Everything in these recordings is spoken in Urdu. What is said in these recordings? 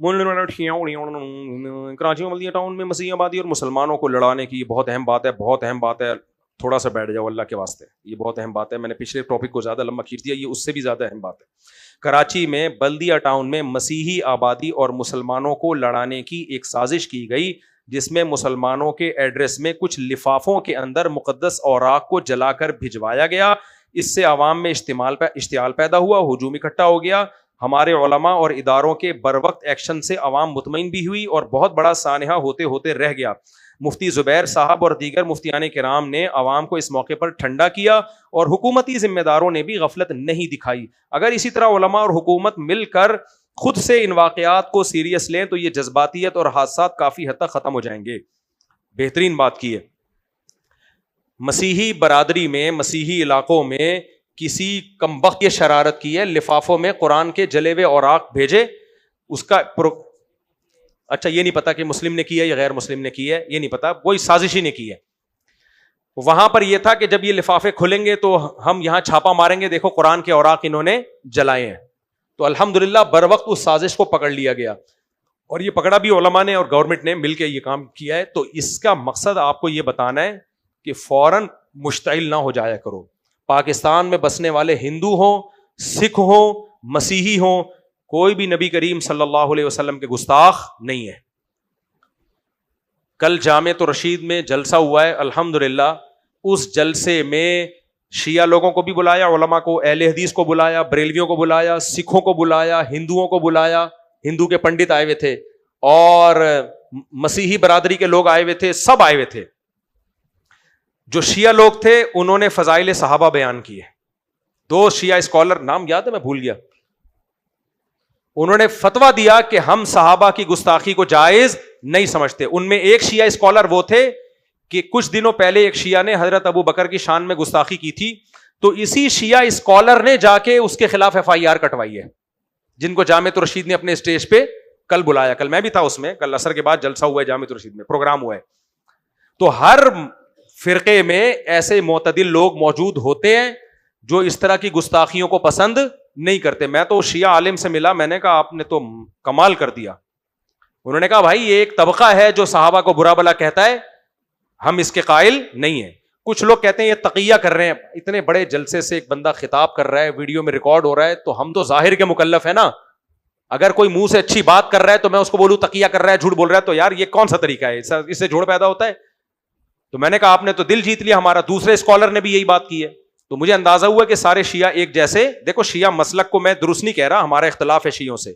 کراچی میں بلدیہ ٹاؤن میں مسیحی آبادی اور مسلمانوں کو لڑانے کی یہ بہت اہم بات ہے, بہت اہم بات ہے. تھوڑا سا بیٹھ جاؤ اللہ کے واسطے, یہ بہت اہم بات ہے. میں نے پچھلے ٹاپک کو زیادہ لمبا کھینچ دیا, یہ اس سے بھی زیادہ اہم بات ہے. کراچی میں بلدیہ ٹاؤن میں مسیحی آبادی اور مسلمانوں کو لڑانے کی ایک سازش کی گئی, جس میں مسلمانوں کے ایڈریس میں کچھ لفافوں کے اندر مقدس اوراق کو جلا کر بھجوایا گیا. اس سے عوام میں اشتعال پیدا ہوا, ہجوم اکٹھا ہو گیا. ہمارے علماء اور اداروں کے بروقت ایکشن سے عوام مطمئن بھی ہوئی اور بہت بڑا سانحہ ہوتے ہوتے رہ گیا. مفتی زبیر صاحب اور دیگر مفتیان کرام نے عوام کو اس موقع پر ٹھنڈا کیا اور حکومتی ذمہ داروں نے بھی غفلت نہیں دکھائی. اگر اسی طرح علماء اور حکومت مل کر خود سے ان واقعات کو سیریس لیں تو یہ جذباتیت اور حادثات کافی حد تک ختم ہو جائیں گے. بہترین بات کی ہے, مسیحی برادری میں, مسیحی علاقوں میں کسی کمبخت کی شرارت کی ہے, لفافوں میں قرآن کے جلے ہوئے اوراق بھیجے. اس کا اچھا یہ نہیں پتا کہ مسلم نے کیا یا غیر مسلم نے کی ہے, یہ نہیں پتا, کوئی سازشی نے کی ہے. وہاں پر یہ تھا کہ جب یہ لفافے کھلیں گے تو ہم یہاں چھاپا ماریں گے, دیکھو قرآن کے اوراق انہوں نے جلائے ہیں. تو الحمدللہ بر وقت اس سازش کو پکڑ لیا گیا, اور یہ پکڑا بھی علماء نے اور گورنمنٹ نے مل کے یہ کام کیا ہے. تو اس کا مقصد آپ کو یہ بتانا ہے کہ فوراً مشتعل نہ ہو جایا کرو. پاکستان میں بسنے والے ہندو ہوں, سکھ ہوں, مسیحی ہوں, کوئی بھی نبی کریم صلی اللہ علیہ وسلم کے گستاخ نہیں ہے. کل جامعۃ الرشید میں جلسہ ہوا ہے, الحمدللہ اس جلسے میں شیعہ لوگوں کو بھی بلایا, علماء کو, اہل حدیث کو بلایا, بریلویوں کو بلایا, سکھوں کو بلایا, ہندوؤں کو بلایا, ہندو کے پنڈت آئے ہوئے تھے, اور مسیحی برادری کے لوگ آئے ہوئے تھے, سب آئے ہوئے تھے. جو شیعہ لوگ تھے انہوں نے فضائل صحابہ بیان کیے. دو شیعہ اسکالر, نام یاد ہے میں بھول گیا, انہوں نے فتویٰ دیا کہ ہم صحابہ کی گستاخی کو جائز نہیں سمجھتے. ان میں ایک شیعہ اسکالر وہ تھے کہ کچھ دنوں پہلے ایک شیعہ نے حضرت ابو بکر کی شان میں گستاخی کی تھی, تو اسی شیعہ اسکالر نے جا کے اس کے خلاف FIR کٹوائی ہے, جن کو جامعۃ الرشید نے اپنے اسٹیج پہ کل بلایا. کل میں بھی تھا اس میں, کل عصر کے بعد جلسہ ہوا ہے جامعۃ الرشید میں, پروگرام ہوا ہے. تو ہر فرقے میں ایسے معتدل لوگ موجود ہوتے ہیں جو اس طرح کی گستاخیوں کو پسند نہیں کرتے. میں تو شیعہ عالم سے ملا, میں نے کہا آپ نے تو کمال کر دیا. انہوں نے کہا بھائی یہ ایک طبقہ ہے جو صحابہ کو برا بلا کہتا ہے, ہم اس کے قائل نہیں ہیں. کچھ لوگ کہتے ہیں یہ تقیہ کر رہے ہیں, اتنے بڑے جلسے سے ایک بندہ خطاب کر رہا ہے, ویڈیو میں ریکارڈ ہو رہا ہے, تو ہم تو ظاہر کے مکلف ہیں نا. اگر کوئی منہ سے اچھی بات کر رہا ہے تو میں اس کو بولوں تقیہ کر رہا ہے, جھوٹ بول رہا ہے, تو یار یہ کون سا طریقہ ہے, اس سے جھوٹ پیدا ہوتا ہے. تو میں نے کہا آپ نے تو دل جیت لیا ہمارا. دوسرے اسکالر نے بھی یہی بات کی ہے. تو مجھے اندازہ ہوا کہ سارے شیعہ ایک جیسے, دیکھو شیعہ مسلک کو میں درست نہیں کہہ رہا, ہمارا اختلاف ہے شیعوں سے,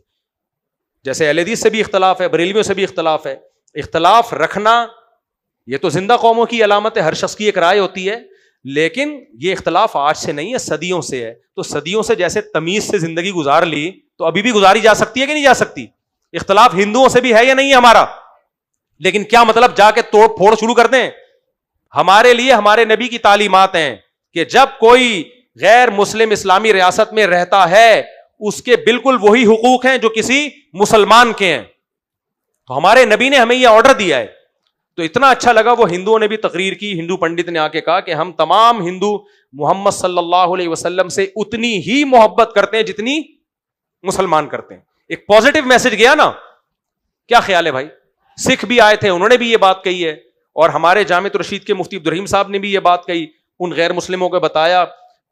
جیسے اہل حدیث سے بھی اختلاف ہے, بریلویوں سے بھی اختلاف ہے. اختلاف رکھنا یہ تو زندہ قوموں کی علامت ہے, ہر شخص کی ایک رائے ہوتی ہے, لیکن یہ اختلاف آج سے نہیں ہے, صدیوں سے ہے. تو صدیوں سے جیسے تمیز سے زندگی گزار لی, تو ابھی بھی گزاری جا سکتی ہے کہ نہیں جا سکتی. اختلاف ہندوؤں سے بھی ہے یا نہیں ہے ہمارا, لیکن کیا مطلب جا کے توڑ پھوڑ شروع کر دیں. ہمارے لیے ہمارے نبی کی تعلیمات ہیں کہ جب کوئی غیر مسلم اسلامی ریاست میں رہتا ہے اس کے بالکل وہی حقوق ہیں جو کسی مسلمان کے ہیں. تو ہمارے نبی نے ہمیں یہ آرڈر دیا ہے. تو اتنا اچھا لگا, وہ ہندوؤں نے بھی تقریر کی, ہندو پنڈت نے آ کے کہا کہ ہم تمام ہندو محمد صلی اللہ علیہ وسلم سے اتنی ہی محبت کرتے ہیں جتنی مسلمان کرتے ہیں. ایک پازیٹو میسج گیا نا. کیا خیال ہے بھائی. سکھ بھی آئے تھے, انہوں نے بھی یہ بات کہی ہے, اور ہمارے جامعۃ الرشید کے مفتی عبدالرحیم صاحب نے بھی یہ بات کہی. ان غیر مسلموں کو بتایا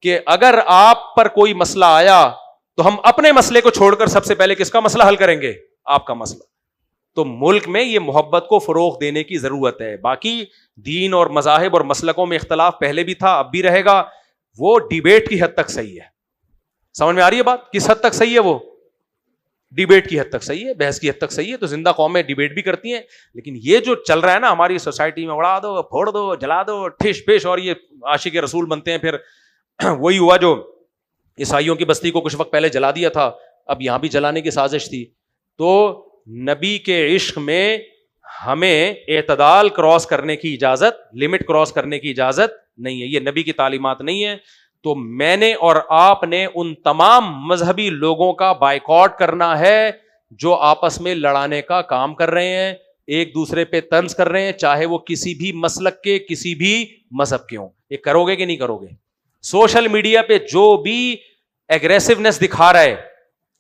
کہ اگر آپ پر کوئی مسئلہ آیا تو ہم اپنے مسئلے کو چھوڑ کر سب سے پہلے کس کا مسئلہ حل کریں گے, آپ کا مسئلہ. تو ملک میں یہ محبت کو فروغ دینے کی ضرورت ہے. باقی دین اور مذاہب اور مسلکوں میں اختلاف پہلے بھی تھا, اب بھی رہے گا. وہ ڈیبیٹ کی حد تک صحیح ہے. سمجھ میں آ رہی ہے بات, کس حد تک صحیح ہے. وہ ڈیبیٹ کی حد تک صحیح ہے, بحث کی حد تک صحیح ہے. تو زندہ قومیں ڈیبیٹ بھی کرتی ہیں, لیکن یہ جو چل رہا ہے نا ہماری سوسائٹی میں, اڑا دو, پھوڑ دو, جلا دو, ٹھش پیش, اور یہ عاشق رسول بنتے ہیں. پھر وہی ہوا جو عیسائیوں کی بستی کو کچھ وقت پہلے جلا دیا تھا, اب یہاں بھی جلانے کی سازش تھی. تو نبی کے عشق میں ہمیں اعتدال کراس کرنے کی اجازت, لمٹ کراس کرنے کی اجازت نہیں ہے. یہ نبی کی تعلیمات نہیں ہے. تو میں نے اور آپ نے ان تمام مذہبی لوگوں کا بائیکاٹ کرنا ہے جو آپس میں لڑانے کا کام کر رہے ہیں, ایک دوسرے پہ طنز کر رہے ہیں, چاہے وہ کسی بھی مسلک کے, کسی بھی مذہب کے ہوں. یہ کرو گے کہ نہیں کرو گے. سوشل میڈیا پہ جو بھی ایگریسونیس دکھا رہا ہے,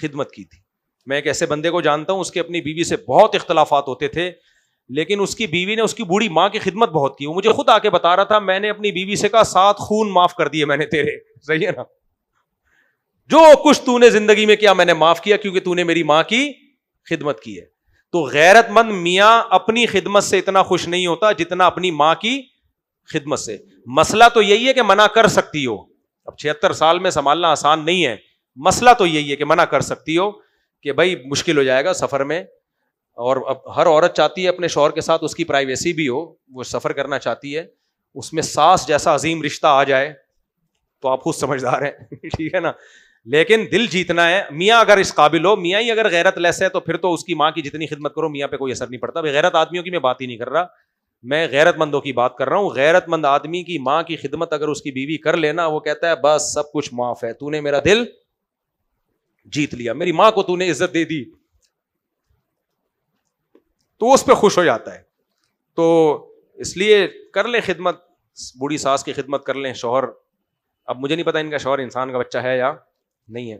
خدمت کی تھی. میں ایک ایسے بندے کو جانتا ہوں, اس کے اپنی بیوی سے بہت اختلافات ہوتے تھے, لیکن اس کی بیوی نے اس کی بوڑھی ماں کی خدمت بہت کی. وہ مجھے خود آ کے بتا رہا تھا, میں نے اپنی بیوی سے کہا 7 خون معاف کر دیے میں نے تیرے, صحیح ہے نا, جو کچھ تو نے زندگی میں کیا میں نے معاف کیا, کیونکہ تو نے میری ماں کی خدمت کی ہے. تو غیرت مند میاں اپنی خدمت سے اتنا خوش نہیں ہوتا جتنا اپنی ماں کی خدمت سے. مسئلہ تو یہی ہے کہ منع کر سکتی ہو, اب 76 سال میں سنبھالنا آسان نہیں ہے, مسئلہ تو یہی ہے کہ منع کر سکتی ہو کہ بھائی مشکل ہو جائے گا سفر میں. اور اب ہر عورت چاہتی ہے اپنے شوہر کے ساتھ اس کی پرائیویسی بھی ہو, وہ سفر کرنا چاہتی ہے, اس میں ساس جیسا عظیم رشتہ آ جائے تو آپ خود سمجھدار ہیں, ٹھیک ہے نا. لیکن دل جیتنا ہے. میاں اگر اس قابل ہو, میاں ہی اگر غیرت لیس ہے تو پھر تو اس کی ماں کی جتنی خدمت کرو میاں پہ کوئی اثر نہیں پڑتا. غیرت آدمیوں کی میں بات ہی نہیں کر رہا, میں غیرت مندوں کی بات کر رہا ہوں. غیرت مند آدمی کی ماں کی خدمت اگر اس کی بیوی کر لینا, وہ کہتا ہے بس سب کچھ معاف ہے, تو نے میرا دل جیت لیا, میری ماں کو تو نے عزت دے دی, تو اس پہ خوش ہو جاتا ہے. تو اس لیے کر لیں خدمت, بوڑھی ساس کی خدمت کر لیں. شوہر, اب مجھے نہیں پتا ان کا شوہر انسان کا بچہ ہے یا نہیں ہے.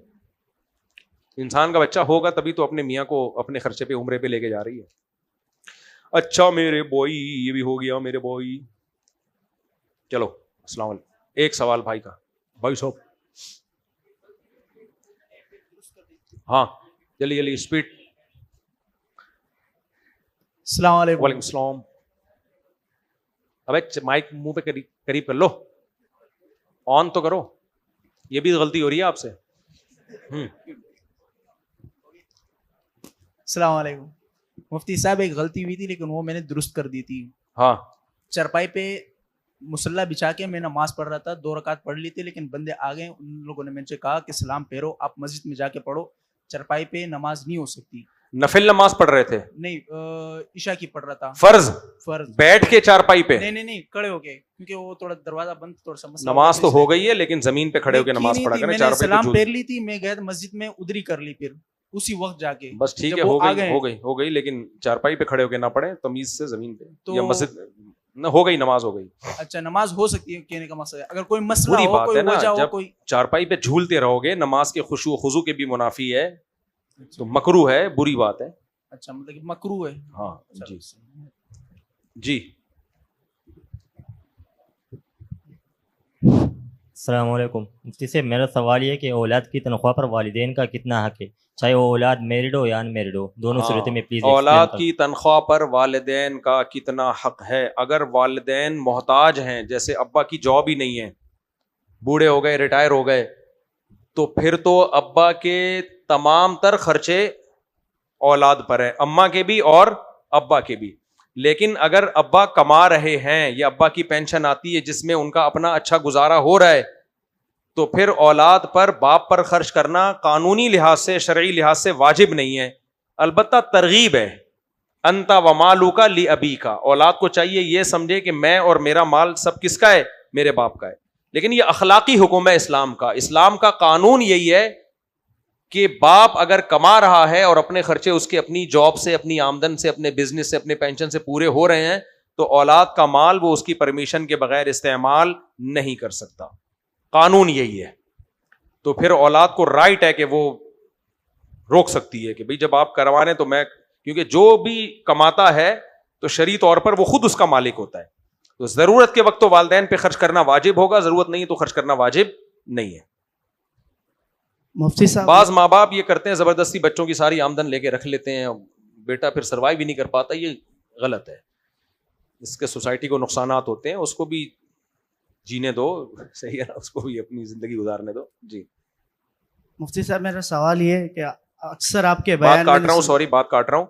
انسان کا بچہ ہوگا تبھی تو اپنے میاں کو اپنے خرچے پہ عمرے پہ لے کے جا رہی ہے. اچھا میرے بوئی, یہ بھی ہو گیا میرے بوئی. چلو السلام علیکم. ایک سوال بھائی کا, بھائی صاحب, ہاں جلدی جلدی اسپیڈ. السلام علیکم. وعلیکم السلام. ابے مائک منہ پہ قریب کر لو, آن تو کرو, یہ بھی غلطی ہو رہی ہے آپ سے. السلام علیکم. مفتی صاحب ایک غلطی ہوئی تھی لیکن وہ میں نے درست کر دی تھی. ہاں, چرپائی پہ مصلی بچھا کے میں نماز پڑھ رہا تھا, 2 رکعت پڑھ لی تھی, لیکن بندے آ گئے, ان لوگوں نے مجھ سے کہا کہ سلام پھیرو, آپ مسجد میں جا کے پڑھو, چرپائی پہ نماز نہیں ہو سکتی. نفل نماز پڑھ رہے تھے؟ نہیں, عشاء کی پڑھ رہا تھا. فرض فرض بیٹھ کے چارپائی پہ؟ نہیں کھڑے ہو کے, کیونکہ وہ تھوڑا دروازہ بند, تھوڑا سا مسئلہ. نماز تو ہو گئی ہے لیکن زمین پہ کھڑے ہو کے نماز پڑھا کریں. میں نے سلام پھیر لی تھی, میں گیا مسجد میں, ادھر ہی کر لی پھر اسی وقت جا کے. بس ٹھیک ہے, ہو گئی لیکن چارپائی پہ کھڑے ہو کے نہ پڑھیں, تمیز سے زمین پہ یا مسجد نہ, ہو گئی نماز ہو گئی. اچھا نماز ہو سکتی ہے کہنے کا مقصد ہے, اگر کوئی مسئلہ ہو, کوئی وجہ ہو, کوئی چارپائی پہ جھولتے رہو گے, نماز کے خشوع و خضوع کے بھی منافی ہے, تو مکروہ ہے, بری بات ہے. اچھا مطلب کہ مکروہ ہے. ہاں جی جی. السلام علیکم. مفتی صاحب میرا سوال یہ ہے کہ اولاد کی تنخواہ پر والدین کا کتنا حق ہے, چاہے وہ اولاد میرڈ ہو یا ان میرڈ ہو, دونوں صورتوں میں پلیز. اولاد کی تنخواہ پر والدین کا کتنا حق ہے؟ اگر والدین محتاج ہیں, جیسے ابا کی جاب ہی نہیں ہے, بوڑھے ہو گئے, ریٹائر ہو گئے, تو پھر تو ابا کے تمام تر خرچے اولاد پر ہے, اماں کے بھی اور ابا کے بھی. لیکن اگر ابا کما رہے ہیں یا ابا کی پینشن آتی ہے جس میں ان کا اپنا اچھا گزارا ہو رہا ہے, تو پھر اولاد پر, باپ پر خرچ کرنا قانونی لحاظ سے, شرعی لحاظ سے واجب نہیں ہے. البتہ ترغیب ہے, انت و مالوکا لی ابی کا. اولاد کو چاہیے یہ سمجھے کہ میں اور میرا مال سب کس کا ہے؟ میرے باپ کا ہے. لیکن یہ اخلاقی حکم ہے اسلام کا. اسلام کا قانون یہی ہے کہ باپ اگر کما رہا ہے اور اپنے خرچے اس کے اپنی جاب سے, اپنی آمدن سے, اپنے بزنس سے, اپنے پینشن سے پورے ہو رہے ہیں, تو اولاد کا مال وہ اس کی پرمیشن کے بغیر استعمال نہیں کر سکتا. قانون یہی ہے. تو پھر اولاد کو رائٹ ہے کہ وہ روک سکتی ہے کہ بھئی جب آپ کروانے تو میں, کیونکہ جو بھی کماتا ہے تو شرعی طور پر وہ خود اس کا مالک ہوتا ہے. تو ضرورت کے وقت تو والدین پہ خرچ کرنا واجب ہوگا, ضرورت نہیں تو خرچ کرنا واجب نہیں ہے. مفتی صاحب بعض ماں باپ یہ کرتے ہیں, زبردستی بچوں کی ساری آمدن لے کے رکھ لیتے ہیں, بیٹا پھر سروائیو بھی نہیں کر پاتا. یہ غلط ہے, اس کے سوسائٹی کو نقصانات ہوتے ہیں. اس کو بھی جینے دو, صحیح ہے نا, اس کو بھی اپنی زندگی گزارنے دو. جی مفتی صاحب میرا سوال یہ ہے کہ اکثر آپ کے بات کاٹ رہا ہوں, بات کاٹ رہا ہوں.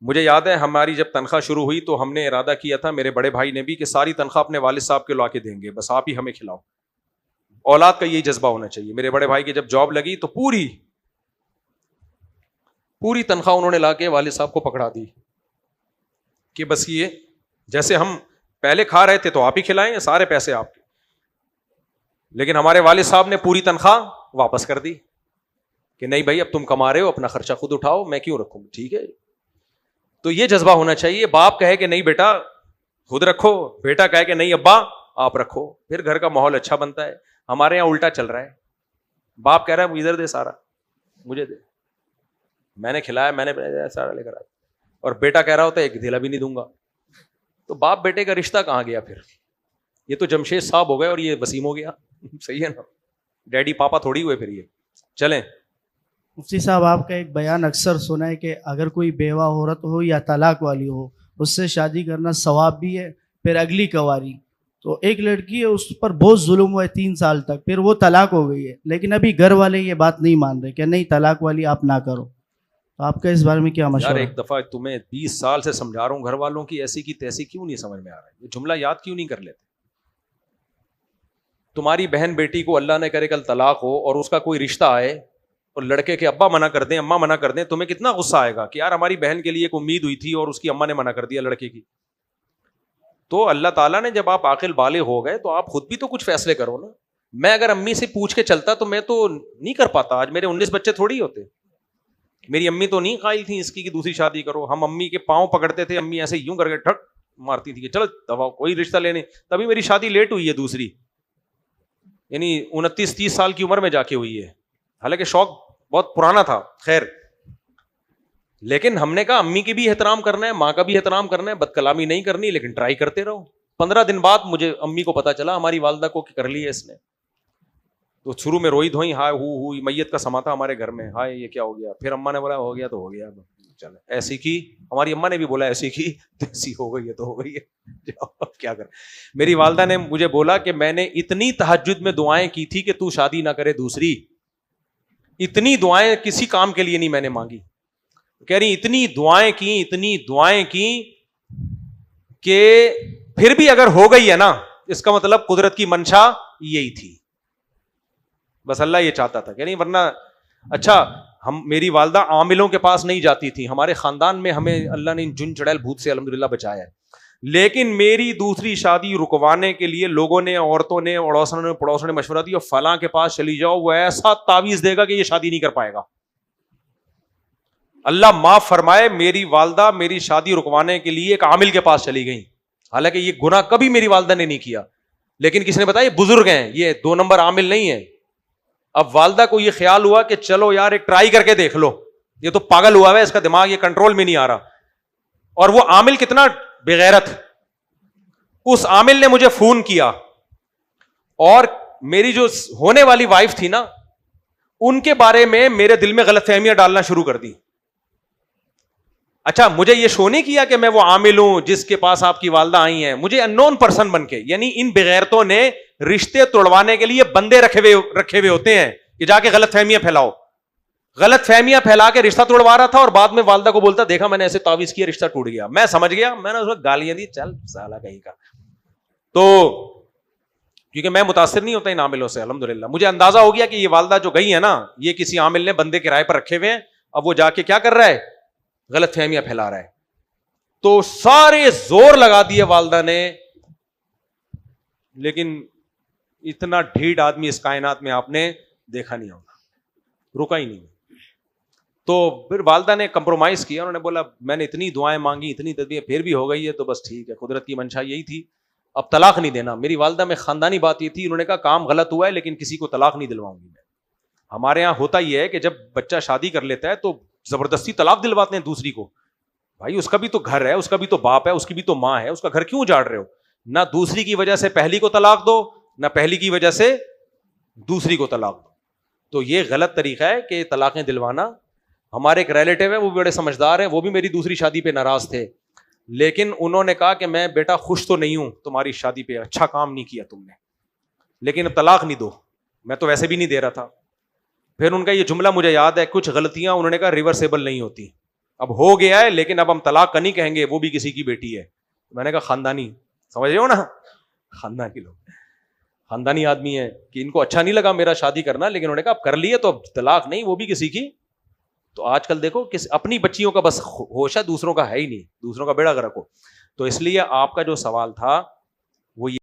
مجھے یاد ہے ہماری جب تنخواہ شروع ہوئی تو ہم نے ارادہ کیا تھا, میرے بڑے بھائی نے بھی, کہ ساری تنخواہ اپنے والد صاحب کے لا کے دیں گے, بس آپ ہی ہمیں کھلاؤ. اولاد کا یہی جذبہ ہونا چاہیے. میرے بڑے بھائی کی جب جاب لگی تو پوری تنخواہ انہوں نے لا کے والد صاحب کو پکڑا دی کہ بس یہ جیسے ہم پہلے کھا رہے تھے تو آپ ہی کھلائیں, سارے پیسے آپ کے. لیکن ہمارے والد صاحب نے پوری تنخواہ واپس کر دی کہ نہیں بھائی اب تم کما رہے ہو, اپنا خرچہ خود اٹھاؤ, میں کیوں رکھوں. ٹھیک ہے, تو یہ جذبہ ہونا چاہیے. باپ کہے کہ نہیں بیٹا خود رکھو, بیٹا کہے کہ نہیں ابا آپ رکھو, پھر گھر کا ماحول اچھا بنتا ہے. ہمارے یہاں الٹا چل رہا ہے, باپ کہہ رہا ہے ادھر دے, سارا مجھے دے. میں نے کھلایا, میں نے سارا لے کر آیا, اور بیٹا کہہ رہا ہوتا ہے ایک دھیلا بھی نہیں دوں گا. تو باپ بیٹے کا رشتہ کہاں گیا پھر؟ یہ تو جمشید صاحب ہو گئے اور یہ وسیم ہو گیا. صحیح ہے نا, ڈیڈی پاپا تھوڑی ہوئے پھر یہ. چلیں. مفتی صاحب آپ کا ایک بیان اکثر سنا ہے کہ اگر کوئی بیوہ عورت ہو یا طلاق والی ہو, اس سے شادی کرنا ثواب بھی ہے. پھر اگلی کواری, تو ایک لڑکی ہے, اس پر بہت ظلم ہوا ہے 3 سال تک, پھر وہ طلاق ہو گئی ہے, لیکن ابھی گھر والے یہ بات نہیں مان رہے کہ نہیں طلاق والی آپ نہ کرو. تو آپ کا اس بارے میں کیا یار مشورہ ہے؟ ایک دفعہ تمہیں 20 سال سے سمجھا رہا ہوں, گھر والوں کی ایسی کی تیسی کیوں نہیں سمجھ میں آ رہا ہے؟ یہ جملہ یاد کیوں نہیں کر لیتے؟ تمہاری بہن بیٹی کو اللہ نے کرے کل طلاق ہو اور اس کا کوئی رشتہ آئے اور لڑکے کے ابا منع کر دیں, اماں منع کر دیں, تمہیں کتنا غصہ آئے گا کہ یار ہماری بہن کے لیے ایک امید ہوئی تھی اور اس کی اماں نے منع کر دیا لڑکے کی. تو اللہ تعالیٰ نے جب آپ عاقل بالغ ہو گئے تو آپ خود بھی تو کچھ فیصلے کرو نا. میں اگر امی سے پوچھ کے چلتا تو میں تو نہیں کر پاتا. آج میرے 19 بچے تھوڑی ہوتے. میری امی تو نہیں قائل تھیں اس کی کہ دوسری شادی کرو. ہم امی کے پاؤں پکڑتے تھے, امی ایسے یوں کر کے ٹھک مارتی تھی کہ چلو دباؤ کوئی رشتہ لینے. تبھی میری شادی لیٹ ہوئی ہے دوسری, یعنی 29-30 سال کی عمر میں جا کے ہوئی ہے, حالانکہ شوق بہت پرانا تھا. خیر, لیکن ہم نے کہا امی کی بھی احترام کرنا ہے, ماں کا بھی احترام کرنا ہے, بد کلامی نہیں کرنی, لیکن ٹرائی کرتے رہو. 15 دن بعد مجھے امی کو پتا چلا ہماری والدہ کو کہ کر لی ہے اس نے. تو شروع میں روئی دھوئی, ہائے ہوئی, میت کا سما تھا ہمارے گھر میں, ہائے یہ کیا ہو گیا. پھر اماں نے بولا ہو گیا تو ہو گیا, چلے ایسی کی. ہماری اماں نے بھی بولا ایسی کی تو ایسی ہو گئی ہے تو ہو گئی ہے, کیا کر. میری والدہ نے مجھے بولا کہ میں نے اتنی تہجد میں دعائیں کی تھی کہ تو شادی نہ کرے دوسری. اتنی دعائیں کسی کام کے لیے نہیں میں نے مانگی. کہہ رہی اتنی دعائیں کی کہ پھر بھی اگر ہو گئی ہے نا, اس کا مطلب قدرت کی منشا یہی تھی, بس اللہ یہ چاہتا تھا. کہ نہیں ورنہ اچھا میری والدہ عاملوں کے پاس نہیں جاتی تھی, ہمارے خاندان میں ہمیں اللہ نے جن چڑیل بھوت سے الحمدللہ بچایا ہے. لیکن میری دوسری شادی رکوانے کے لیے لوگوں نے, عورتوں نے, اڑوسنوں نے, پڑوسوں نے مشورہ دیا, فلاں کے پاس چلی جاؤ, وہ ایسا تعویذ دے گا کہ یہ شادی نہیں کر پائے گا. اللہ معاف فرمائے, میری والدہ میری شادی رکوانے کے لیے ایک عامل کے پاس چلی گئی, حالانکہ یہ گناہ کبھی میری والدہ نے نہیں کیا, لیکن کس نے بتایا یہ بزرگ ہیں, یہ 2 نمبر عامل نہیں ہے. اب والدہ کو یہ خیال ہوا کہ چلو یار ایک ٹرائی کر کے دیکھ لو, یہ تو پاگل ہوا ہے, اس کا دماغ یہ کنٹرول میں نہیں آ رہا. اور وہ عامل کتنا بغیرت, اس عامل نے مجھے فون کیا اور میری جو ہونے والی وائف تھی نا, ان کے بارے میں میرے دل میں غلط فہمیاں ڈالنا شروع کر دی. اچھا مجھے یہ شو نہیں کیا کہ میں وہ عامل ہوں جس کے پاس آپ کی والدہ آئی ہیں, مجھے ان نون پرسن بن کے, یعنی ان بغیرتوں نے رشتے توڑوانے کے لیے بندے رکھے ہوئے ہوتے ہیں کہ جا کے غلط فہمیاں پھیلاؤ. غلط فہمیاں پھیلا کے رشتہ توڑوا رہا تھا اور بعد میں والدہ کو بولتا دیکھا میں نے ایسے تعویذ کیا, رشتہ ٹوٹ گیا. میں سمجھ گیا, میں نے اس وقت گالیاں دی, چل سالا کہیں کا. تو کیونکہ میں متاثر نہیں ہوتا ان عاملوں سے الحمدللہ, مجھے اندازہ ہو گیا کہ یہ والدہ جو گئی ہے نا, یہ کسی عامل نے بندے کرائے پر رکھے ہوئے ہیں, اب وہ جا کے کیا کر رہا ہے, غلط فہمیاں پھیلا رہا ہے. تو سارے زور لگا دیے والدہ نے, لیکن اتنا ڈھیٹ آدمی اس کائنات میں آپ نے دیکھا نہیں ہوگا, رکا ہی نہیں. تو پھر والدہ نے کمپرومائز کیا, انہوں نے بولا میں نے اتنی دعائیں مانگی, اتنی تدبیر, پھر بھی ہو گئی ہے تو بس ٹھیک ہے, قدرت کی منشا یہی تھی, اب طلاق نہیں دینا. میری والدہ میں خاندانی بات یہ تھی, انہوں نے کہا کام غلط ہوا ہے لیکن کسی کو طلاق نہیں دلواؤں گی میں. ہمارے یہاں ہوتا یہ ہے کہ جب بچہ شادی کر لیتا ہے تو زبردستی طلاق دلواتے ہیں دوسری کو. بھائی اس کا بھی تو گھر ہے, اس کا بھی تو باپ ہے, اس کی بھی تو ماں ہے, اس کا گھر کیوں اجاڑ رہے ہو؟ نہ دوسری کی وجہ سے پہلی کو طلاق دو, نہ پہلی کی وجہ سے دوسری کو طلاق دو. تو یہ غلط طریقہ ہے کہ طلاقیں دلوانا. ہمارے ایک ریلیٹیو ہے, وہ بڑے سمجھدار ہیں, وہ بھی میری دوسری شادی پہ ناراض تھے, لیکن انہوں نے کہا کہ میں بیٹا خوش تو نہیں ہوں تمہاری شادی پہ, اچھا کام نہیں کیا تم نے, لیکن اب طلاق نہیں دو. میں تو ویسے بھی نہیں دے رہا تھا. پھر ان کا یہ جملہ مجھے یاد ہے, کچھ غلطیاں انہوں نے کہا ریورسیبل نہیں ہوتی, اب ہو گیا ہے لیکن اب ہم طلاق کا نہیں کہیں گے, وہ بھی کسی کی بیٹی ہے. میں نے کہا خاندانی, سمجھ رہے ہو نا, خاندانی لوگ, خاندانی آدمی ہے کہ ان کو اچھا نہیں لگا میرا شادی کرنا, لیکن انہوں نے کہا اب کر لیے تو اب طلاق نہیں, وہ بھی کسی کی. تو آج کل دیکھو اپنی بچیوں کا بس ہوش ہے, دوسروں کا ہے ہی نہیں, دوسروں کا بیڑا غرق ہو. تو اس لیے آپ کا جو سوال تھا وہ